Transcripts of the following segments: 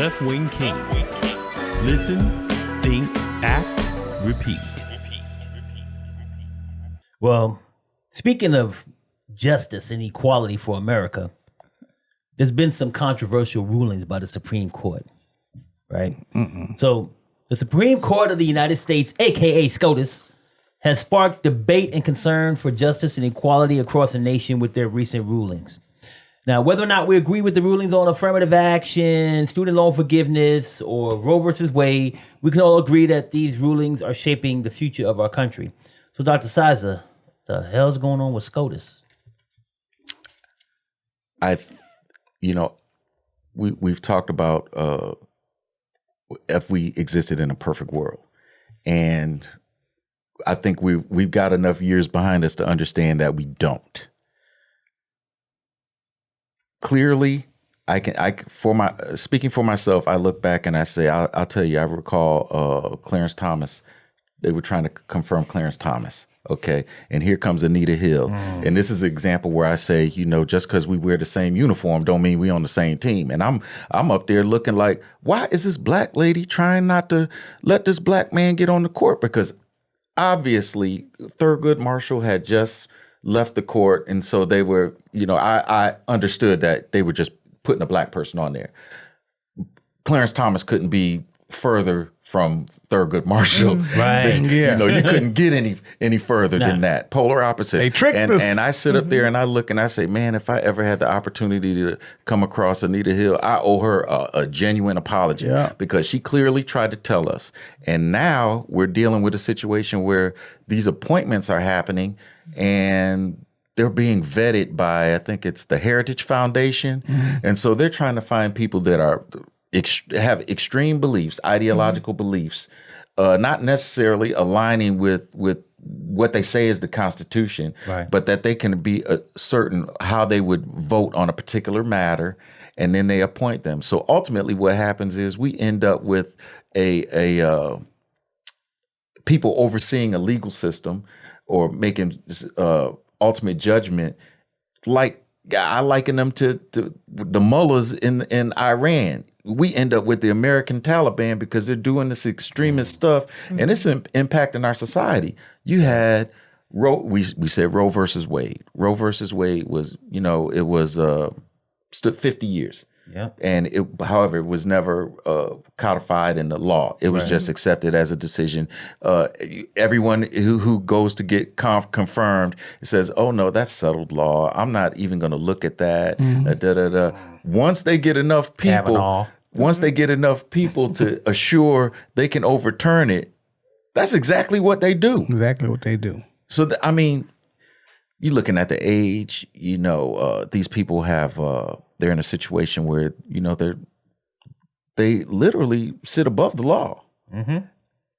left-wing Kingz. Listen, think, act, repeat. Well, speaking of justice and equality for America, there's been some controversial rulings by the Supreme Court, right? So the Supreme Court of the United States, aka SCOTUS, has sparked debate and concern for justice and equality across the nation with their recent rulings. Now, whether or not we agree with the rulings on affirmative action, student loan forgiveness, or Roe versus Wade, we can all agree that these rulings are shaping the future of our country. So, Dr. Sizer, the hell's going on with SCOTUS? We've talked about if we existed in a perfect world, and I think we've got enough years behind us to understand that we don't. Clearly, speaking for myself, I look back and I say, I'll tell you, I recall Clarence Thomas. They were trying to confirm Clarence Thomas. Okay. And here comes Anita Hill. And this is an example where I say, just because we wear the same uniform don't mean we on the same team. And I'm up there looking like, why is this black lady trying not to let this black man get on the court? Because obviously Thurgood Marshall had just left the court. And so they were, I understood that they were just putting a black person on there. Clarence Thomas couldn't be further from Thurgood Marshall. Right. You couldn't get any further than that. Polar opposites. They tricked us. And I sit up there and I look and I say, man, if I ever had the opportunity to come across Anita Hill, I owe her a genuine apology because she clearly tried to tell us. And now we're dealing with a situation where these appointments are happening and they're being vetted by, I think it's the Heritage Foundation. And so they're trying to find people that have extreme beliefs, ideological beliefs, not necessarily aligning with what they say is the Constitution, but that they can be certain how they would vote on a particular matter, and then they appoint them. So ultimately what happens is we end up with a people overseeing a legal system or making ultimate judgment, like I liken them to the mullahs in Iran. We end up with the American Taliban because they're doing this extremist stuff, and it's impacting our society. You had we said Roe versus Wade. Roe versus Wade was, it was stood 50 years. Yeah. And however, it was never codified in the law. It was just accepted as a decision. Everyone who goes to get confirmed says, "Oh no, that's settled law. I'm not even going to look at that." Once they get enough people, to assure they can overturn it, that's exactly what they do. Exactly what they do. So you're looking at the age. These people have. They're in a situation where, they literally sit above the law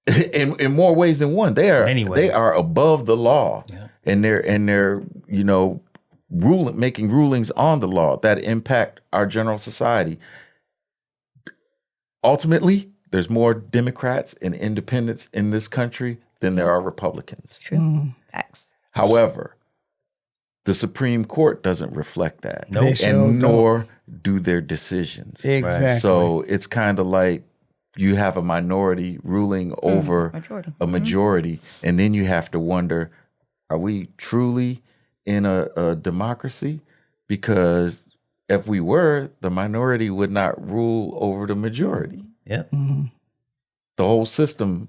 in more ways than one. They are above the law, and they're making rulings on the law that impact our general society. Ultimately, there's more Democrats and independents in this country than there are Republicans. True. Facts. However, the Supreme Court doesn't reflect that, nor do their decisions. Exactly. So it's kind of like you have a minority ruling over a majority, and then you have to wonder, are we truly in a democracy? Because if we were, the minority would not rule over the majority. Yeah. The whole system,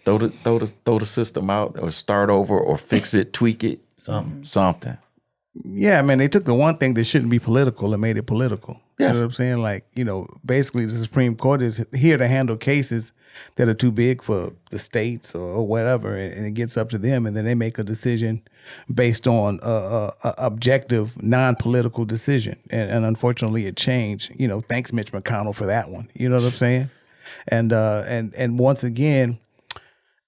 throw the system out or start over or fix it, tweak it. Something. Yeah, man, they took the one thing that shouldn't be political and made it political. Yes. You know what I'm saying? Like, basically the Supreme Court is here to handle cases that are too big for the states or whatever, and it gets up to them, and then they make a decision based on a objective, non-political decision. And unfortunately it changed. Thanks Mitch McConnell for that one. You know what I'm saying? And once again,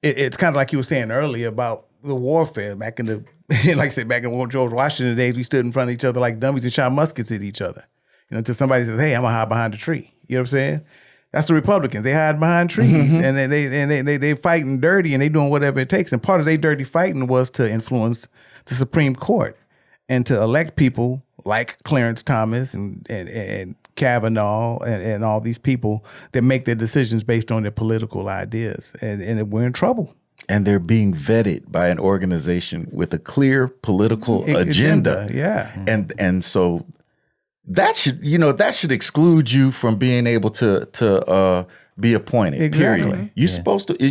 it's kind of like you were saying earlier about the warfare back in the like I said, back in George Washington days, we stood in front of each other like dummies and shot muskets at each other. Until somebody says, "Hey, I'm gonna hide behind a tree." You know what I'm saying? That's the Republicans. They hide behind trees, and they fighting dirty, and they doing whatever it takes. And part of their dirty fighting was to influence the Supreme Court and to elect people like Clarence Thomas and Kavanaugh and all these people that make their decisions based on their political ideas, and we're in trouble. And they're being vetted by an organization with a clear political agenda. Yeah. And so that should exclude you from being able to be appointed. Exactly. Period.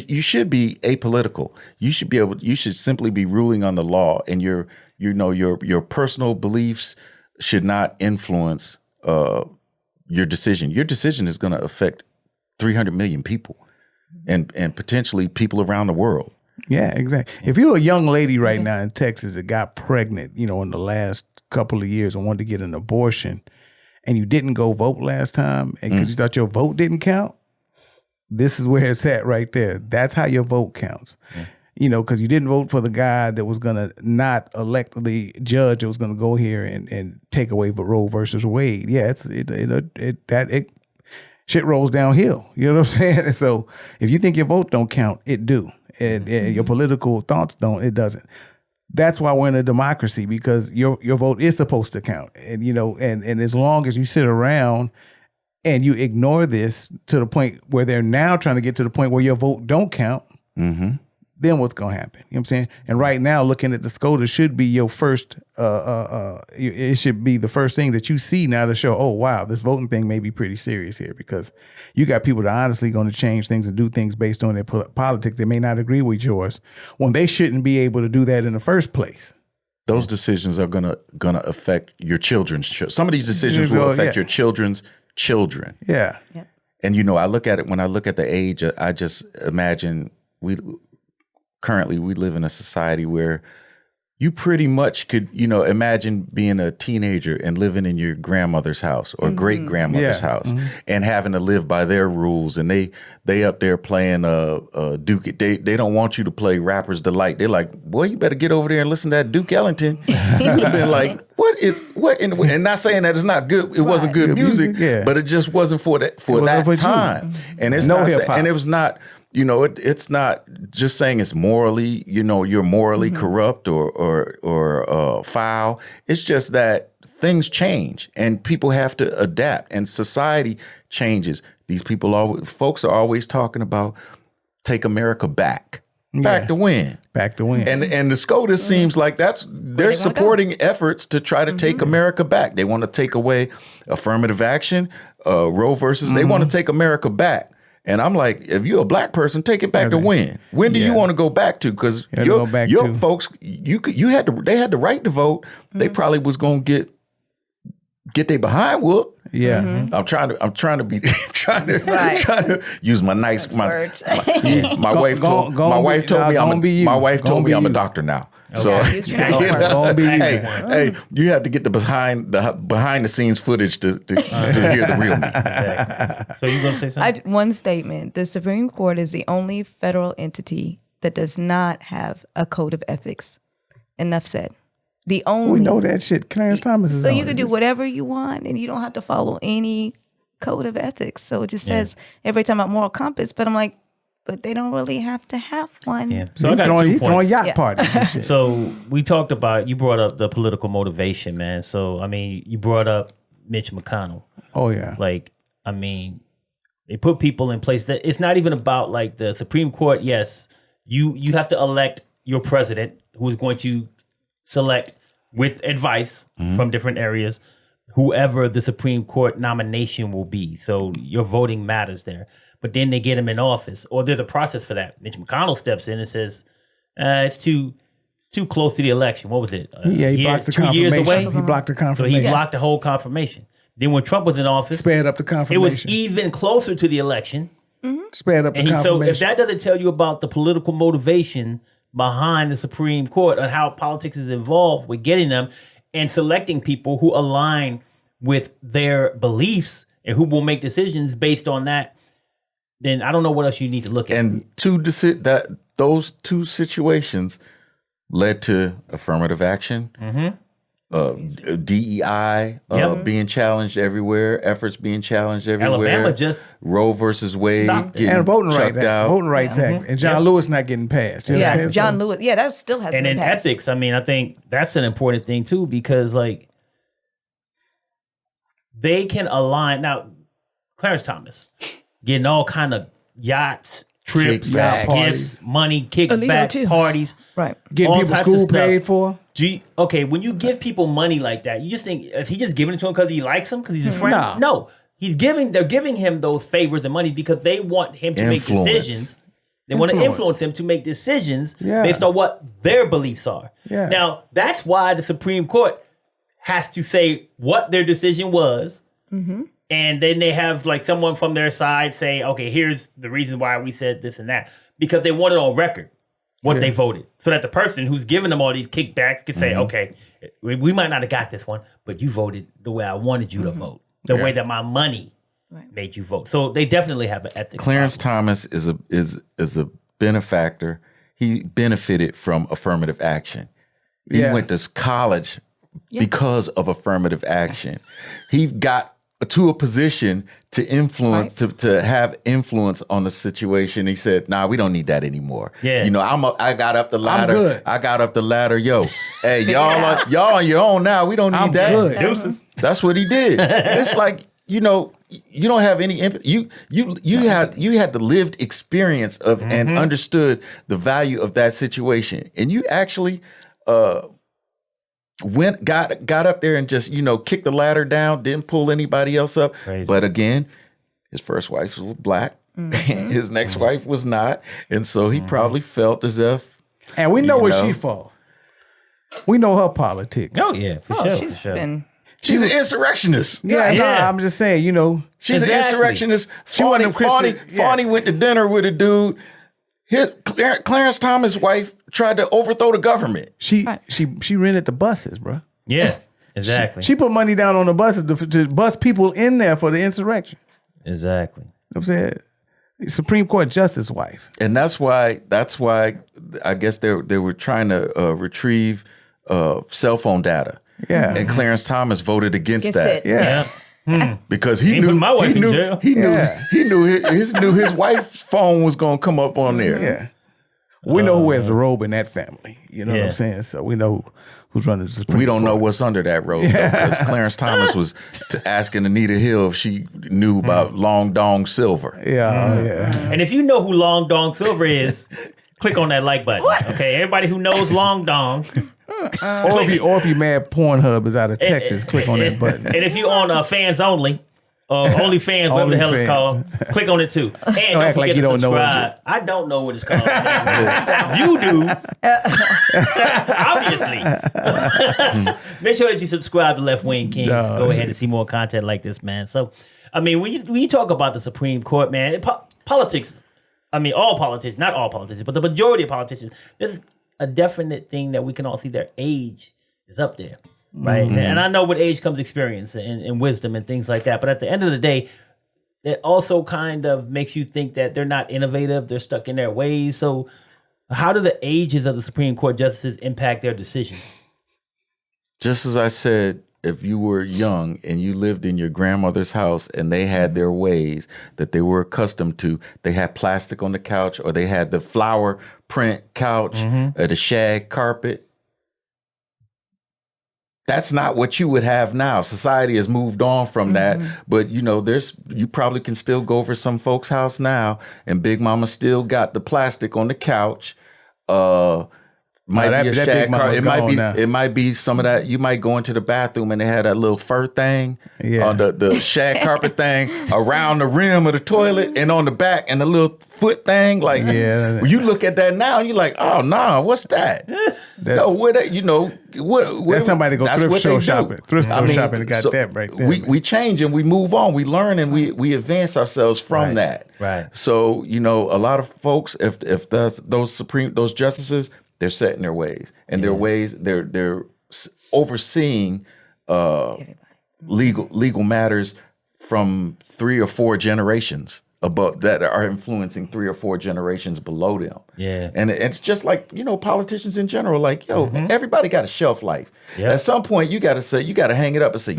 You should be apolitical. You should simply be ruling on the law, and your personal beliefs should not influence your decision. Your decision is going to affect 300 million people. And potentially people around the world. Yeah, exactly. If you're a young lady right now in Texas that got pregnant, in the last couple of years and wanted to get an abortion, and you didn't go vote last time because you thought your vote didn't count, this is where it's at right there. That's how your vote counts. Because you didn't vote for the guy that was going to not elect the judge that was going to go here and take away Roe versus Wade. Yeah, shit rolls downhill. You know what I'm saying? So if you think your vote don't count, it do. And your political thoughts don't, it doesn't. That's why we're in a democracy, because your vote is supposed to count. And and as long as you sit around and you ignore this to the point where they're now trying to get to the point where your vote don't count, then what's going to happen? You know what I'm saying? And right now, looking at the SCOTUS should be your first, it should be the first thing that you see now to show, oh, wow, this voting thing may be pretty serious here, because you got people that are honestly going to change things and do things based on their politics that may not agree with yours when they shouldn't be able to do that in the first place. Those decisions are gonna affect your children's children. Some of these decisions will affect your children's children. Yeah. And when I look at the age, I just imagine currently we live in a society where you pretty much could, imagine being a teenager and living in your grandmother's house or great grandmother's house and having to live by their rules. And they up there playing Duke. They don't want you to play Rapper's Delight. They're like, boy, you better get over there and listen to that Duke Ellington. You've been like, and not saying that it's not good. It wasn't good music, but it just wasn't for that time. And it's not, and it was not. It's not just saying it's morally, you're morally corrupt or foul. It's just that things change and people have to adapt and society changes. These folks are always talking about take America back. Back to win. Back to win. And the SCOTUS seems like they're supporting efforts to try to take America back. They want to take away affirmative action, Roe versus, they want to take America back. And I'm like, if you're a black person, take it back to when? When do you want to go back to? Because your folks, they had the right to vote. They probably was gonna get their behind whooped. Yeah, I'm trying to use my nice words. My wife told me I'm a doctor now. Okay. So hey, you have to get the behind the scenes footage to hear the real me. Okay. So you gonna say something? One statement: the Supreme Court is the only federal entity that does not have a code of ethics. Enough said. The only. We know that shit. Clarence Thomas is so on you can do whatever you want, and you don't have to follow any code of ethics. So it just says every time about moral compass, but I'm like, but they don't really have to have one. Yeah. So I got 2 points. Throwing yacht parties and shit. So we talked about, you brought up the political motivation, man. So, you brought up Mitch McConnell. Oh, yeah. They put people in place that it's not even about like the Supreme Court. Yes, you have to elect your president who is going to select with advice from different areas, whoever the Supreme Court nomination will be. So your voting matters there. But then they get him in office, or there's a process for that. Mitch McConnell steps in and says, it's too close to the election. What was it? He blocked the 2 years away. He blocked the confirmation. So he blocked the whole confirmation. Then when Trump was in office, sped up the confirmation. It was even closer to the election. Sped up the confirmation. So if that doesn't tell you about the political motivation behind the Supreme Court and how politics is involved with getting them and selecting people who align with their beliefs and who will make decisions based on that, then I don't know what else you need to look at. And those two situations led to affirmative action, DEI being challenged everywhere, efforts being challenged everywhere. Alabama just Roe versus Wade and Voting Rights Act, and John Lewis not getting passed. John Lewis. Yeah, that still hasn't been passed. And in ethics, I think that's an important thing too, because they can align. Now, Clarence Thomas getting all kind of yachts, trips, Kickbacks. gifts, money, Alito kickback too. parties. Right. Getting all people types of school stuff. paid for. Okay, when you give people money like that, you just think, is he just giving it to him because he likes him, because he's his friend? No. They're giving him those favors and money because they want him to Influence. make decisions. They want to influence him to make decisions based on what their beliefs are. Yeah. Now, that's why the Supreme Court has to say what their decision was. And then they have like someone from their side say, okay, here's the reason why we said this and that. Because they want it on record what they voted. So that the person who's giving them all these kickbacks can say, okay, we might not have got this one, but you voted the way I wanted you to vote. The way that my money made you vote. So they definitely have an ethics. Clarence problem. Thomas is a benefactor. He benefited from affirmative action. He went to college because of affirmative action. He got to a position to influence, to have influence on the situation. He said, "Nah, we don't need that anymore." Yeah. You know, I got up the ladder. I'm good. I got up the ladder. Yo, hey, y'all on your own now. We don't need that. good. Deuces. That's what he did. It's like, you know, you don't have any empathy. You had the lived experience of and understood the value of that situation, and you actually got up there and just, you know, kicked the ladder down, didn't pull anybody else up. Crazy. But again, his first wife was black, his next wife was not, and so he probably felt as if, And we know You what know. she for. We know her politics. Oh, yeah, for sure. She's for sure. been. she's an insurrectionist. Yeah, Yeah. nah, I'm just saying, you know. She's Exactly. an insurrectionist. She one of them Christian- Fawny went to dinner with a dude. Clarence Thomas' wife tried to overthrow the government. She rented the buses, bro. Yeah, exactly. She put money down on the buses to bus people in there for the insurrection. exactly. You know what I'm saying? Supreme Court Justice wife. And that's why I guess they were trying to retrieve cell phone data. Yeah. And Clarence Thomas voted against Against that. it. Yeah. Because he Ain't knew putting my wife he in knew jail. he knew Yeah. he knew his wife's phone was gonna come up on there. Yeah. We know who wears the robe in that family. You know what Yeah. I'm saying? So we know who's running the Supreme We don't know Court. what's under that robe because Clarence Thomas was asking Anita Hill if she knew about Long Dong Silver. Yeah, yeah. And if you know who Long Dong Silver is, click on that like button. Okay, everybody who knows Long Dong. Or if you mad Pornhub is out of Texas, click on that button. And if you on fans only, Only Fans, whatever the hell it's OnlyFans. called, click on it too. And don't act like forget you to don't know what subscribe. I don't know what it's called. You do. Obviously. Make sure that you subscribe to Left Wing Kings. Duh. Go ahead and see more content like this, man. So, I mean, when you talk about the Supreme Court, man, politics, I mean, all politicians, not all politicians, but the majority of politicians, this is a definite thing that we can all see. Their age is up there, right? Mm-hmm. And I know with age comes experience and wisdom and things like that. But at the end of the day, it also kind of makes you think that they're not innovative. They're stuck in their ways. So how do the ages of the Supreme Court justices impact their decisions? Just as I said, if you were young and you lived in your grandmother's house and they had their ways that they were accustomed to, they had plastic on the couch or they had the flower print couch or the shag carpet. That's not what you would have now. Society has moved on from that, but you know, you probably can still go over some folks' house now, and Big Mama still got the plastic on the couch. Might that- be a that shag Big Mama's carpet. gone now. It might be some of that. You might go into the bathroom and they had that little fur thing, Yeah. the shag carpet thing around the rim of the toilet, and on the back, and the little foot thing. Like, Yeah. when you look at that now, and you're like, oh nah, what's that? No, where that, you know, what? That's somebody go that's thrift what show they do. shopping. Thrift store shopping and got that right there. We change and we move on. We learn and we advance ourselves from that. Right. So, you know, a lot of folks, if those justices, they're set in their ways, and their ways they're overseeing legal matters from 3 or 4 generations. above that are influencing 3 or 4 generations below them. Yeah. And it's just like, politicians in general, like, everybody got a shelf life. Yep. At some point you got to hang it up and say,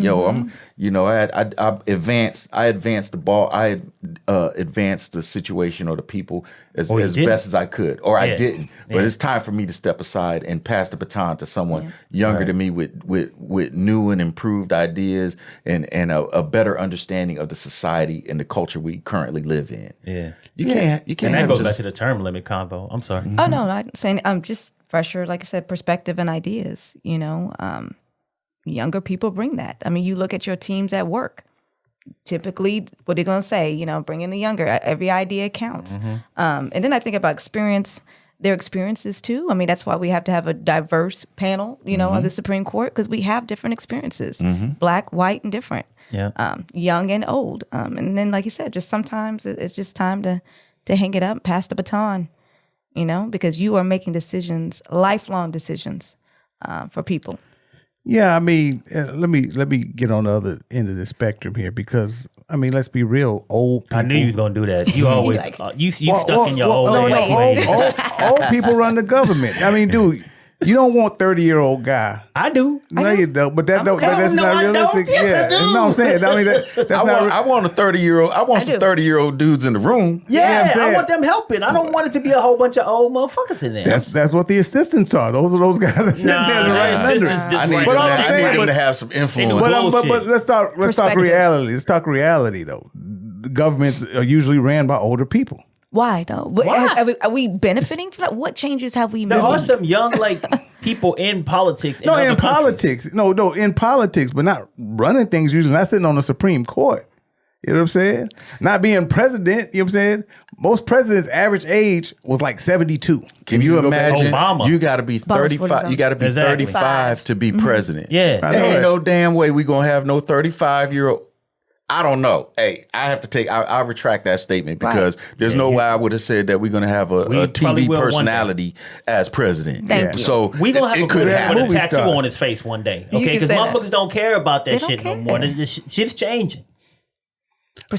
I advanced the ball. I advanced the situation or the people as best as I could, or I didn't. But it's time for me to step aside and pass the baton to someone younger than me with new and improved ideas and a better understanding of the society and the culture we currently live in. Yeah. You can't And that have goes just, back to the term limit convo. I'm sorry. Oh no, I'm saying just fresher, like I said, perspective and ideas. Younger people bring that. I mean, you look at your teams at work. Typically, what they're going to say, bring in the younger. Every idea counts. And then I think about their experiences too. I mean, that's why we have to have a diverse panel, of the Supreme Court, because we have different experiences, black, white, and different. Yeah. Young and old. And then, like you said, just sometimes it's just time to hang it up, pass the baton, because you are making decisions, lifelong decisions for people. Yeah, I mean, let me get on the other end of the spectrum here because I mean, let's be real, old people. I knew you was gonna do that. You always you stuck in your old age. Old people run the government. I mean, dude, you don't want 30-year-old guy. I do. No, you don't. But that's No, not I realistic. don't. Yes, I do. You know what I'm saying? I mean, that's I want a 30-year-old. I want some 30-year-old dudes in the room. Yeah, I I want them helping. I don't want it to be a whole bunch of old motherfuckers in there. That's what the assistants are. Those are those guys that sit there to write assistants under. just I need them to have some influence. But let's talk reality. Let's talk reality though. Governments are usually ran by older people. Why though? Why? Are we benefiting from that? What changes have we made? There are some young people in politics. In other countries. In politics, but not running things. Usually, not sitting on the Supreme Court. You know what I'm saying? Not being president. You know what I'm saying? Most presidents' average age was like 72. Can you imagine? Obama. You got to be 35. You got to be 35 to be president. Yeah, ain't no damn way we gonna have no 35-year-old. I don't know. Hey, I retract that statement because there's no way I would have said that we're going to have a TV personality as president. Thank you. So we're going to have a could president with a happen. tattoo on his face one day. Okay, because motherfuckers don't care about that shit no more. Shit's changing.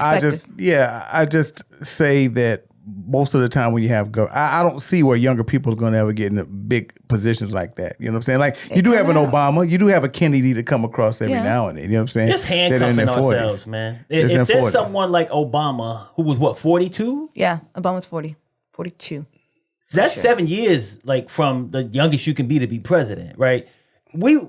I just say that most of the time when you have I don't see where younger people are going to ever get into big positions like that. You know what I'm saying? Like you do have an Obama, you do have a Kennedy to come across every now and then. You know what I'm saying? Just handcuffing ourselves, man. If there's someone like Obama who was 42? Yeah, Obama's 42. So that's 7 years from the youngest you can be to be president, right? We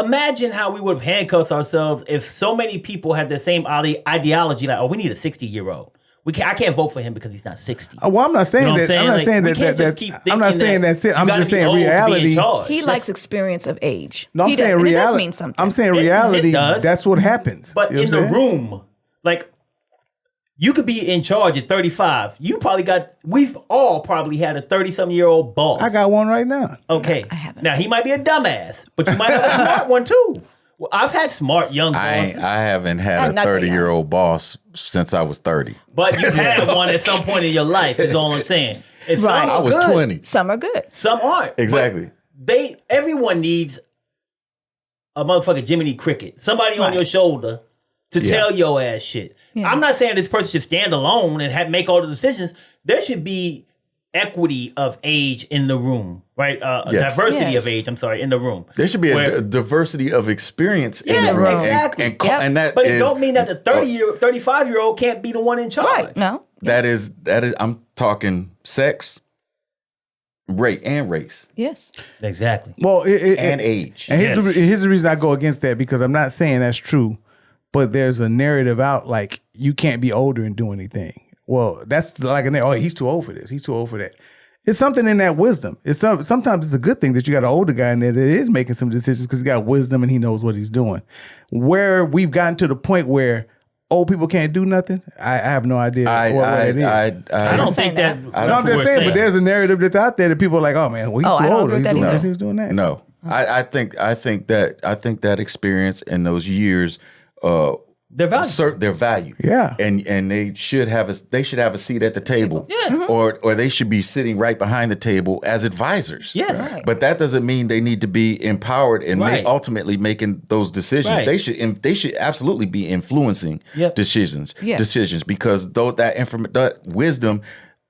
imagine how we would have handcuffed ourselves if so many people had the same ideology. Like, we need a 60-year-old. I can't vote for him because he's not 60. Well, I'm not saying that. I'm not saying that. I'm not saying that's it. I'm just saying reality. He likes experience of age. No, I'm saying reality. It does mean something. I'm saying reality. That's what happens. But in the room, you could be in charge at 35. We've all probably had a 30-something-year-old boss. I got one right now. Okay. I haven't. Now, he might be a dumbass, but you might have a smart one too. Well, I've had smart young bosses. I haven't had a 30-year-old boss since I was 30. But you've had one at some point in your life, is all I'm saying. And some I was good. 20. Some are good. Some aren't. Exactly. Everyone needs a motherfucking Jiminy Cricket. Somebody on your shoulder to tell your ass shit. Yeah. I'm not saying this person should stand alone and make all the decisions. There should be equity of age in the room, right? Diversity of age, in the room. There should be a diversity of experience in the room. Exactly. But it don't mean that the 35-year-old can't be the one in charge. Right, no. That is, I'm talking sex, race, and race. Yes. Exactly. Well, and age. And here's the reason I go against that, because I'm not saying that's true, but there's a narrative out like you can't be older and do anything. Well, that's like he's too old for this. He's too old for that. It's something in that wisdom. Sometimes it's a good thing that you got an older guy in there that is making some decisions because he got wisdom and he knows what he's doing. Where we've gotten to the point where old people can't do nothing, I have no idea what it is. I don't think that. I'm just saying, but there's a narrative that's out there that people are like, oh man, well, he's too old. He's doing this, he's doing that. No, I think that experience in those years Their value. assert their value. Yeah. And they should have a seat at the table. Yeah. Or they should be sitting right behind the table as advisors. Yes. Right. But that doesn't mean they need to be empowered and Right. ultimately making those decisions. Right. They should absolutely be influencing Yep. decisions Yeah. because though that wisdom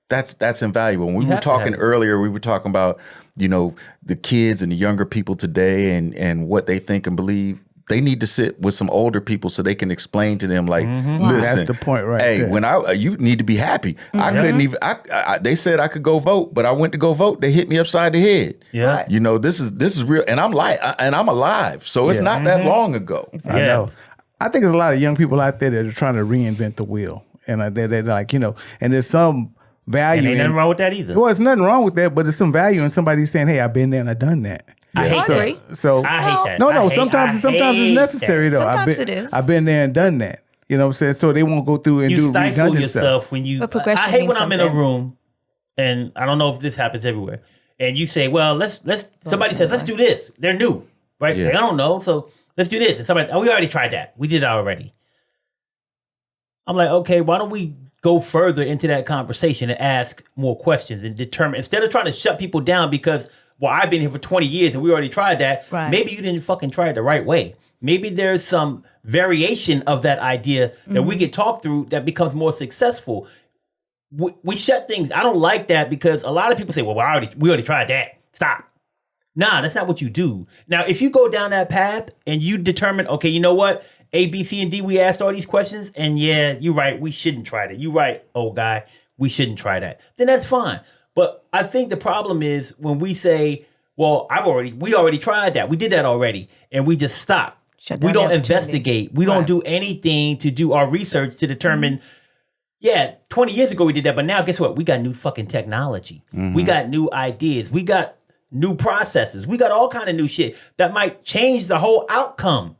that's invaluable. When we were have to have talking it. earlier, we were talking about, the kids and the younger people today and what they think and believe. They need to sit with some older people so they can explain to them, like, listen, That's the point right hey, there. you need to be happy. I couldn't even. They said I could go vote, but I went to go vote. They hit me upside the head. Yeah. This is real, and I'm alive. So it's not that long ago. I know. I think there's a lot of young people out there that are trying to reinvent the wheel, and they're like, and there's some value. And ain't nothing in, wrong with that either. well, there's nothing wrong with that, but there's some value in somebody saying, "Hey, I've been there and I've done that." I hate I that. agree. So I hate that. No, I hate- sometimes I it's hate necessary that. though. Sometimes it is. I've been there and done that. You know what I'm saying? So they won't go through and You do stifle redundant yourself stuff. when you. But progression I hate means when I'm in a something. room, and I don't know if this happens everywhere. And you say, "Well, let's." Somebody says, "Let's do this." They're new, right? Yeah. Like, I don't know, so let's do this. And somebody, "Oh, we already tried that. We did it already." I'm like, okay, why don't we go further into that conversation and ask more questions and determine, instead of trying to shut people down because, well, I've been here for 20 years and we already tried that. Right. Maybe you didn't fucking try it the right way. Maybe there's some variation of that idea that we can talk through that becomes more successful. We shut things. I don't like that because a lot of people say, well, we already tried that. Stop. Nah, that's not what you do. Now, if you go down that path and you determine, okay, you know what? A, B, C, and D, we asked all these questions, and yeah, you're right, we shouldn't try that. You're right, old guy, we shouldn't try that. Then that's fine. But I think the problem is when we say, well, we already tried that. We did that already, and we just stop. Shut We down don't the opportunity. investigate. We don't Right. do anything to do our research to determine, yeah, 20 years ago we did that, but now guess what? We got new fucking technology. We got new ideas. We got new processes. We got all kind of new shit that might change the whole outcome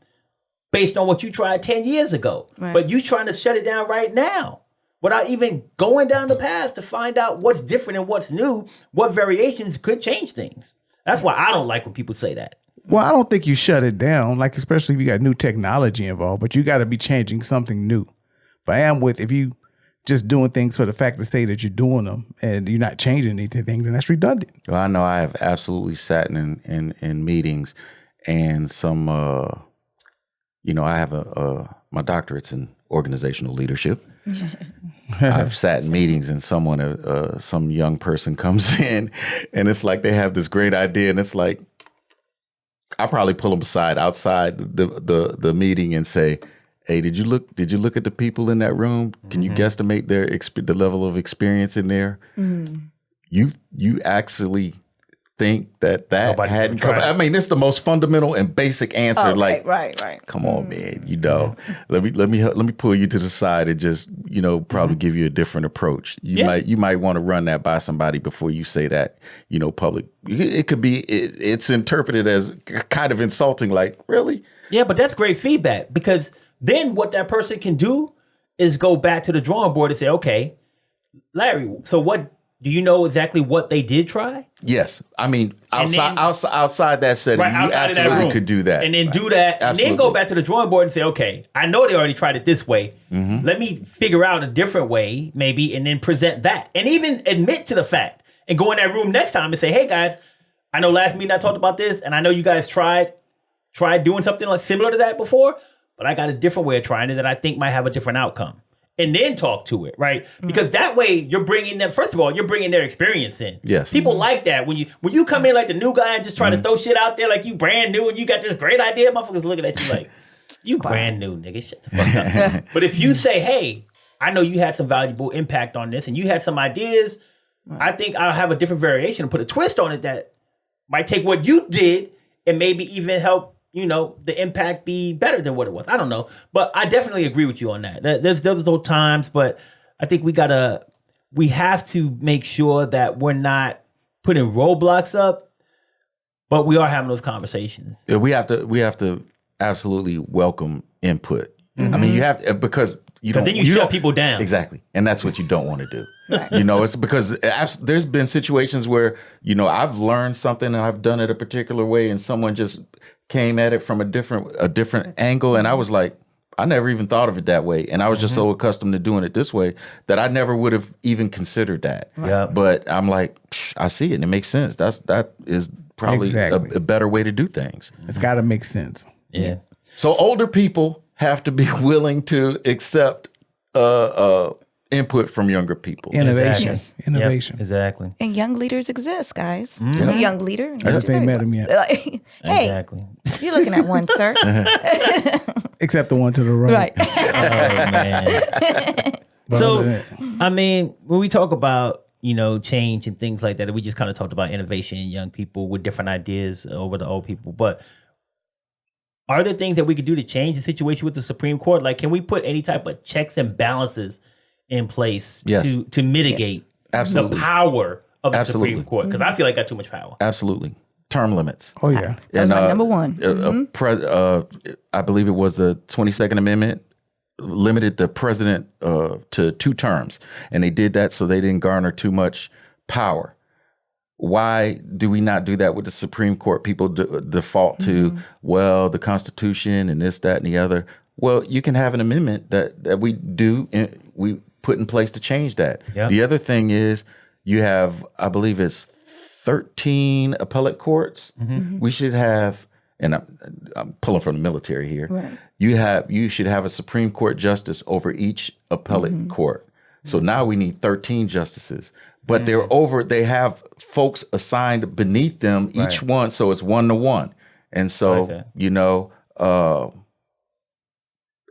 based on what you tried 10 years ago. Right. But you trying to shut it down right now without even going down the path to find out what's different and what's new, what variations could change things. That's why I don't like when people say that. Well, I don't think you shut it down, like especially if you got new technology involved, but you got to be changing something new. But I am with, if you just doing things for the fact to say that you're doing them and you're not changing anything, then that's redundant. Well, I know I have absolutely sat in meetings and some, I have my doctorate's in organizational leadership. I've sat in meetings and some young person comes in and it's like they have this great idea and it's like, I probably pull them outside the meeting and say, "Hey, did you look at the people in that room? Can you guesstimate the level of experience in there? You actually think that Nobody's hadn't gonna come? try it. I mean, it's the most fundamental and basic answer. Okay, right. Come on, man. Let me pull you to the side and just probably give you a different approach. You might want to run that by somebody before you say that. Public. It could be. It's interpreted as kind of insulting. Like, really? Yeah, but that's great feedback because then what that person can do is go back to the drawing board and say, okay, Larry, so what do you know exactly what they did try? Yes. I mean, And then- outside that setting, Right, you outside of that absolutely room. could do that. And then do that. And then go Absolutely. back to the drawing board and say, okay, I know they already tried it this way. Let me figure out a different way, maybe, and then present that. And even admit to the fact and go in that room next time and say, hey, guys, I know last meeting I talked about this, and I know you guys tried doing something like similar to that before, but I got a different way of trying it that I think might have a different outcome. And then talk to it, right? Because that way you're bringing them. First of all, you're bringing their experience in. Yes. People like that when you come in like the new guy and just try to throw shit out there like you brand new and you got this great idea. Motherfuckers looking at you like you brand new, nigga. Shut the fuck up. But if you say, hey, I know you had some valuable impact on this and you had some ideas, I think I'll have a different variation and put a twist on it that might take what you did and maybe even help the impact be better than what it was. I don't know. But I definitely agree with you on that. There's those times, but I think we have to make sure that we're not putting roadblocks up, but we are having those conversations. Yeah, we have to absolutely welcome input. I mean, you have to, because you don't. then you don't- shut people down. Exactly, and that's what you don't want to do. It's because there's been situations where I've learned something and I've done it a particular way, and someone just came at it from a different angle, and I was like, I never even thought of it that way. And I was just so accustomed to doing it this way that I never would have even considered that. Yeah. But I'm like, I see it and it makes sense. That is probably Exactly. a better way to do things. It's got to make sense. Yeah. So older people have to be willing to accept input from younger people. Innovation. Exactly. Innovation. Yep, exactly. And young leaders exist, guys. I'm a young leader. I just ain't met him yet. Hey, Exactly. you're looking at one, sir. Except the one to the right. Right. Oh man. But other So, than that- I mean, when we talk about, change and things like that, we just kind of talked about innovation in young people with different ideas over the old people. But are there things that we could do to change the situation with the Supreme Court? Like, can we put any type of checks and balances in place Yes. to mitigate Absolutely. the power of the Absolutely. Supreme Court? Because I feel like I got too much power. Absolutely. Term limits. oh yeah. That's And, my number one. I believe it was the 22nd Amendment limited the president to 2 terms. And they did that so they didn't garner too much power. Why do we not do that with the Supreme Court? People default to, well, the Constitution and this, that, and the other. Well, you can have an amendment that we do, we put in place to change that. Yeah. The other thing is you have, I believe it's 13 appellate courts. We should have, and I'm pulling from the military here. Right. You should have a Supreme Court justice over each appellate court. So now we need 13 justices. But they have folks assigned beneath them, each one, so it's 1-to-1. And so, Like that.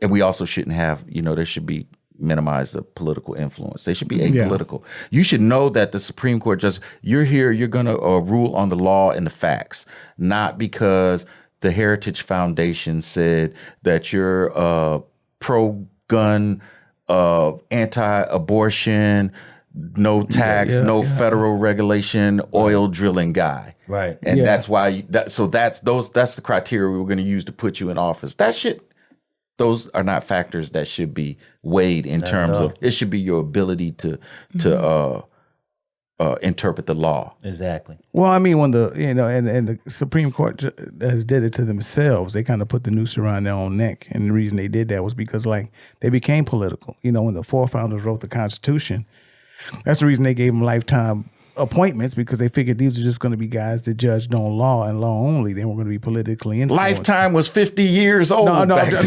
and we also shouldn't have, there should be minimize the political influence. They should be apolitical. You should know that the Supreme Court you're here, you're going to rule on the law and the facts, not because the Heritage Foundation said that you're pro-gun, anti-abortion, no tax, no federal regulation, oil drilling guy. Right. And that's why that's the criteria we were going to use to put you in office. Those are not factors that should be weighed in terms of, it should be your ability to interpret the law. Exactly. Well, I mean, when and the Supreme Court has did it to themselves, they kind of put the noose around their own neck. And the reason they did that was because, like, they became political. When the forefathers wrote the Constitution, that's the reason they gave them lifetime appointments, because they figured these are just going to be guys that judged on law and law only. They weren't going to be politically influenced. Lifetime was 50 years old. No, I'm back then.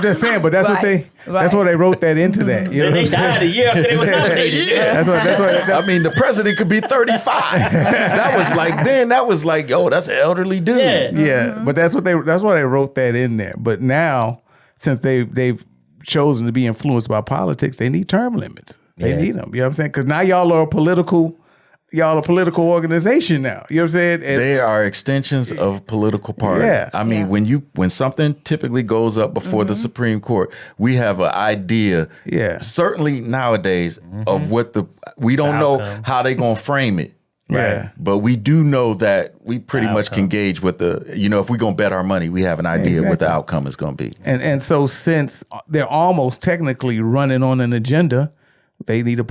just saying. But that's what that's why they wrote that into that. You know They what I'm died a saying? year after they was nominated. Yeah. That's what. I mean, the president could be 35. That was like, yo, that's an elderly dude. Yeah. Yeah, but that's why they wrote that in there. But now, since they've chosen to be influenced by politics, they need term limits. They need them. You know what I'm saying? Because now y'all are a political organization now. You know what I'm saying? And They are extensions of political party. Yeah. I mean, when something typically goes up before the Supreme Court, we have an idea. Yeah. Certainly nowadays of what we don't know how they gonna frame it. Yeah. But we do know that we pretty much can gauge what if we're gonna bet our money, we have an idea what the outcome is gonna be. And so since they're almost technically running on an agenda, they need a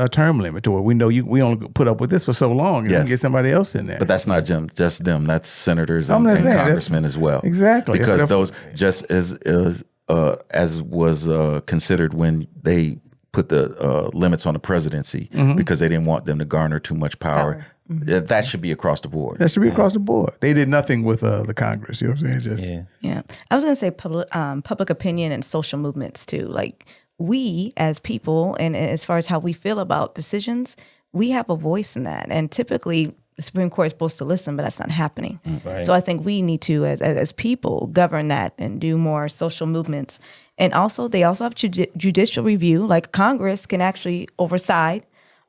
term limit to it. We know we only put up with this for so long. You can get somebody else in there. But that's not just them. That's senators and just saying, congressmen as well. Exactly. Because those just as was considered when they put the limits on the presidency because they didn't want them to garner too much power. That should be across the board. That should be across the board. They did nothing with the Congress. You know what I'm saying? Yeah. I was going to say public opinion and social movements too. Like, we as people, and as far as how we feel about decisions, we have a voice in that. And typically the Supreme Court is supposed to listen, but that's not happening. Right. So I think we need to, as people, govern that and do more social movements. And also, they also have judicial review. Like, Congress can actually oversee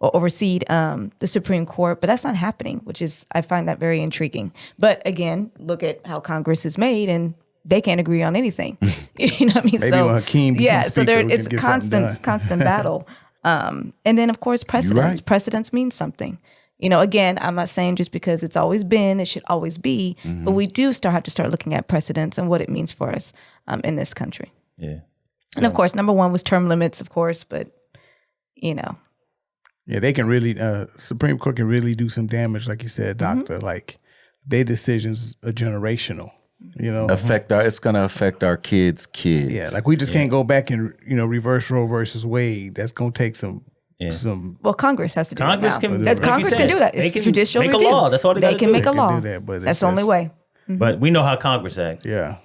the Supreme Court, but that's not happening, I find that very intriguing. But again, look at how Congress is made, and they can't agree on anything. You know what I mean? Maybe so when Hakeem becomes so speaker, we it's can get something done. constant battle. And then of course precedents. right. Precedents mean something. Again, I'm not saying just because it's always been, it should always be, but we do have to start looking at precedents and what it means for us in this country. Yeah. And of course, number one was term limits, of course, but Yeah, they can really Supreme Court can really do some damage, like you said, Doctor. Like, their decisions are generational. You know, It's going to affect our kids' kids. yeah, like we just can't go back and reverse Roe versus Wade. That's gonna take some. Well, Congress has to do Congress that now. can- That's- like you Congress said, can do that. they It's can judicial make a review. law. That's all they They gotta can do. make a They can law. do that, but That's the only way. But we know how Congress acts. Yeah.